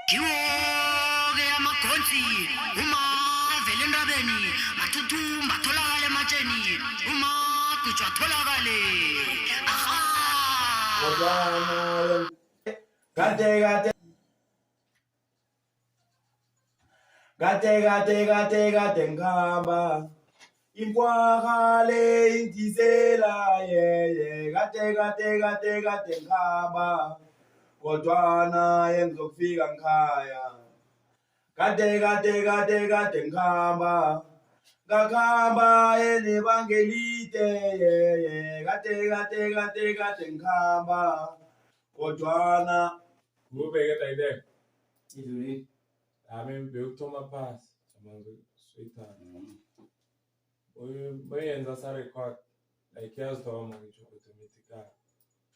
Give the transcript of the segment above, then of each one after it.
Kiwo-ke amakhonsi uma vele endabeni mathuthumba atholakale ematsheni uma gujwa atholakale aha Kade ngihamba imkwakale intisela yeye kade ngihamba kodwana engizofika ngikhaya kade ngihamba ngakhamba enebanga elide yeye kade ngihamba kodwana Ngubeke dayile. idlulile Bekuthoma phasi manje sweetheart. Bayenza sa record like yazithoma ngisho automatically.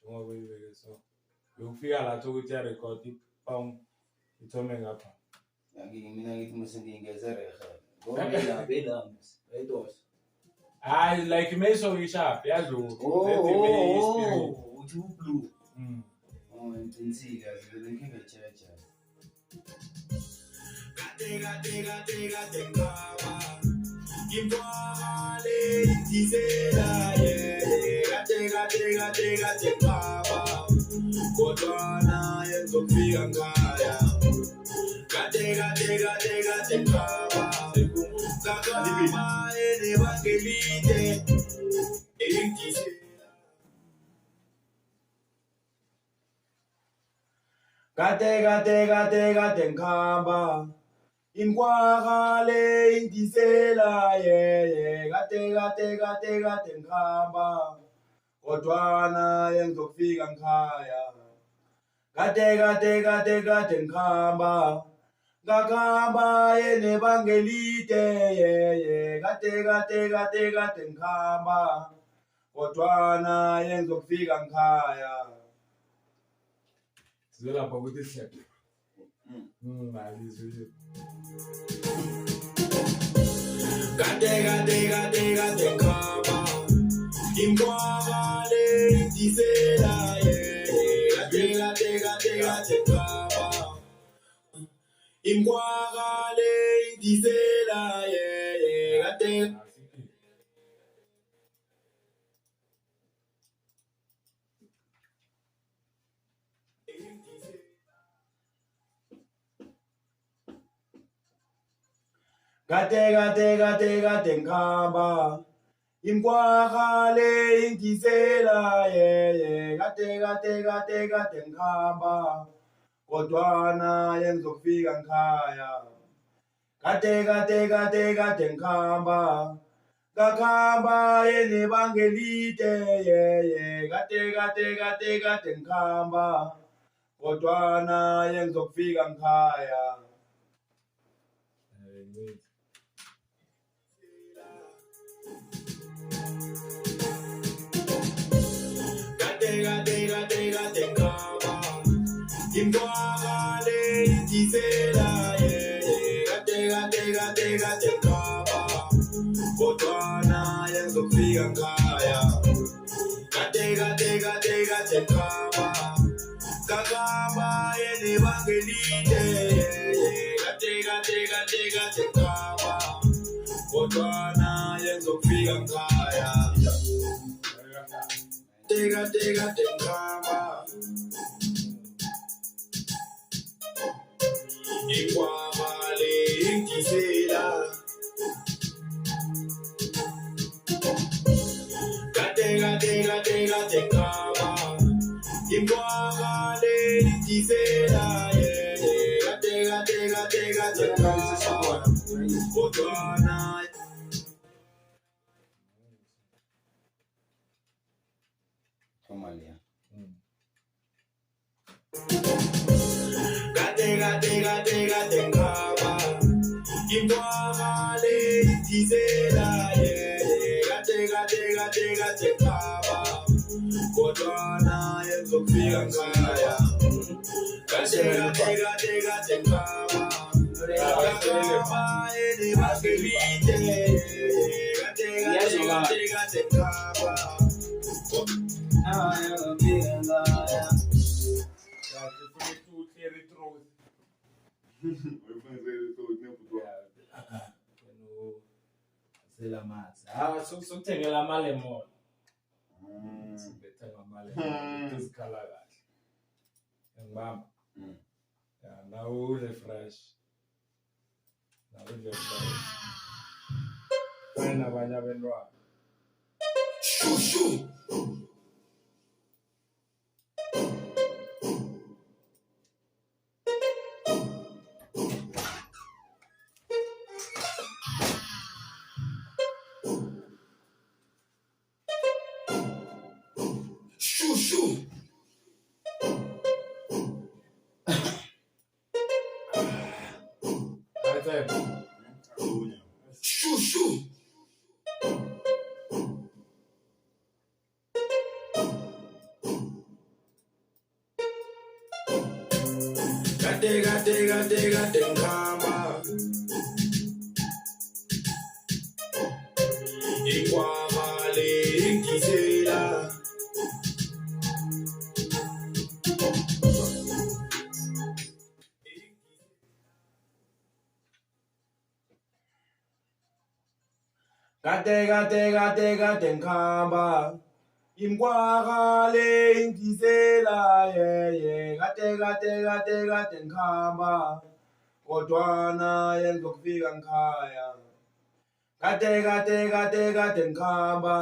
Njengoba uyibeke so. Bekufika lapho ukuthi ya record ipam ithome ngapha. mina ngithi musingingeze rehe ngoba belams ayidose Hayi like meso isharp yazulu. uthi blue Mm. insika zilenkinga echecha kade ngaba imkwale intisela kade ngaba kodwana engizofika ngikhaya kade ngaba ngakama enebanga elide intisela kade ngihamba imkwakale intisela yeye kade ngihamba kodwana engizofika ngikhaya kade ngihamba ngakhamba enebanga elide yeye kade ngihamba kodwana engizofika ngikhaya Lapha ukuthi sihleke. Alizwe. Kade ngihamba imkwakale intisela kade ngihamba imkwakale intisela kade kade ngihamba imkwakale intisela yeye kade ngihamba kodwana engizofika ngikhaya kade ngihamba ngakhamba enebanga elide yeye kade ngihamba kodwana engizofika ngikhaya kade ngaba imkwakale intisela kade ngaba kodwana engizofika ngikhaya kade ngaba ngakhamba enebanga elide kade ngaba kodwana engizofika ngikhaya kade ngaba imkwakale intisela kade ngaba imkwakale intisela kade ngaba kodwana Somalia kade ngaba imkwakale intisela kade ngaba kodwana engizofika ngikhaya kade ngaba ngakama enebanga elide kade ngaba Clear it through. Uyifundise unephutwa. Sela amanzi. Sokuthengela amalemon. Sibethenga amalemon. Izikhala kahle. Ngibamba. Yeah, now refresh. Now refresh. Wena abanye abantwana. Shushu. Shushu. Shushu. Gade ngama. Ikwamale ingisela. Gade ngama. Imkwagale ingisela yeye gade ngikhamba kodwana yengizokufika ngikhaya gade ngikhamba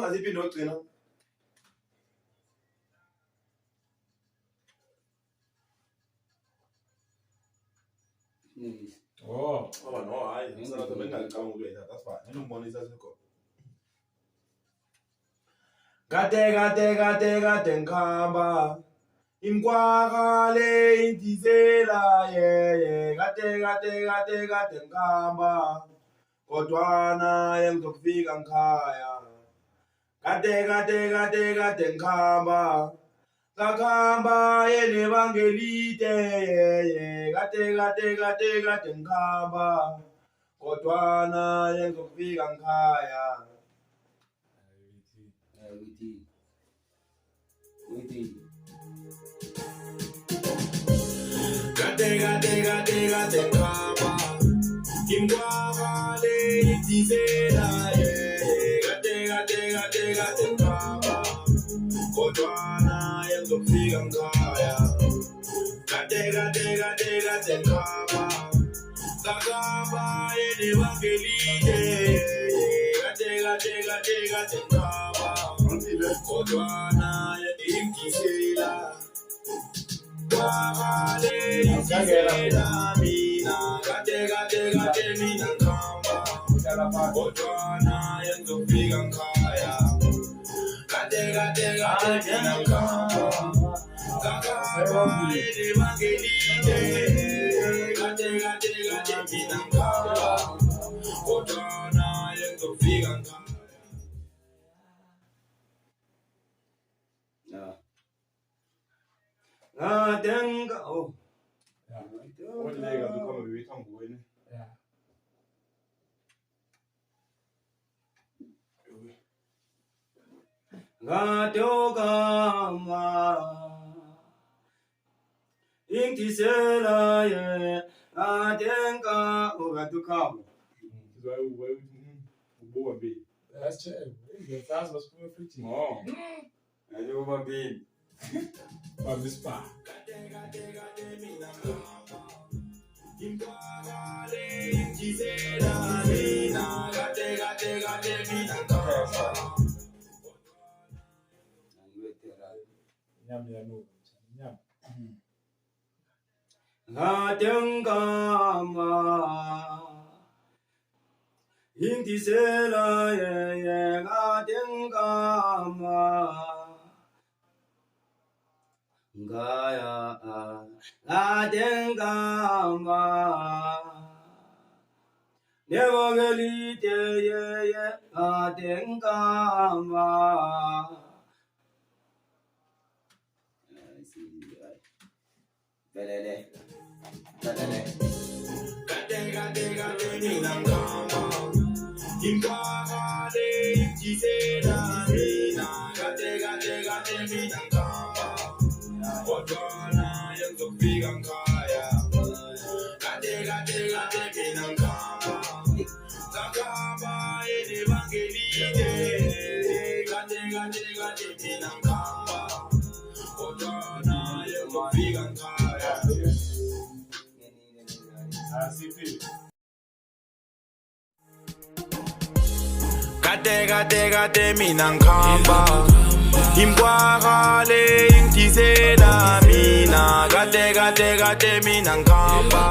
aziphi nogcina Oh no hayi ngisalato bengalicabanga ukuletha that's fine nginombonisa sekho gade ngikhamba imkwagale ingisela yeye gade ngikhamba kodwana yengizokufika ngikhaya gade ngikhamba ngakhamba yenebanga elide yeye gade ngikhamba kodwana yengizokufika ngikhaya gade ngikhamba imkwagale ingisela yeye gade ngikhamba kodwana yengizokufika ngikhaya gade ngikhamba ngakhamba yenebanga elide gade ngikhamba kodwana ingisela kwagale ingisela mina gade mina ngikhamba kodwana yengizokufika ngikhaya gade mina ngikhamba ngakhamba yenebanga elide gade mina ngikhamba kodwana yengizokufika ngikhaya. Ngadenga oh Oleka dukhamba bebethambo wena. yeah ngadokama ingisela ye ngadenga ugadukhama Sizwa ubowa be. that's true that's what's for preaching Oh. Ayo babini. from this part Imkwagale ingisela mina gade mina ngikhamba. nyam ya no nyam Ngadengama ingisela yeye ngadengama ngaya ngadengama nebagelite yeye ngadengama belele Gade mina ngikhamba. Imkwagale ingisela mina gade mina ngikhamba. Kodwana yengizokufika ngikhaya Ngakamba elibangelide kade mina ngihamba kodwana yekufika ngikhaya Kade mina ngihamba Imkwagale ingithisela mina Kade mina ngihamba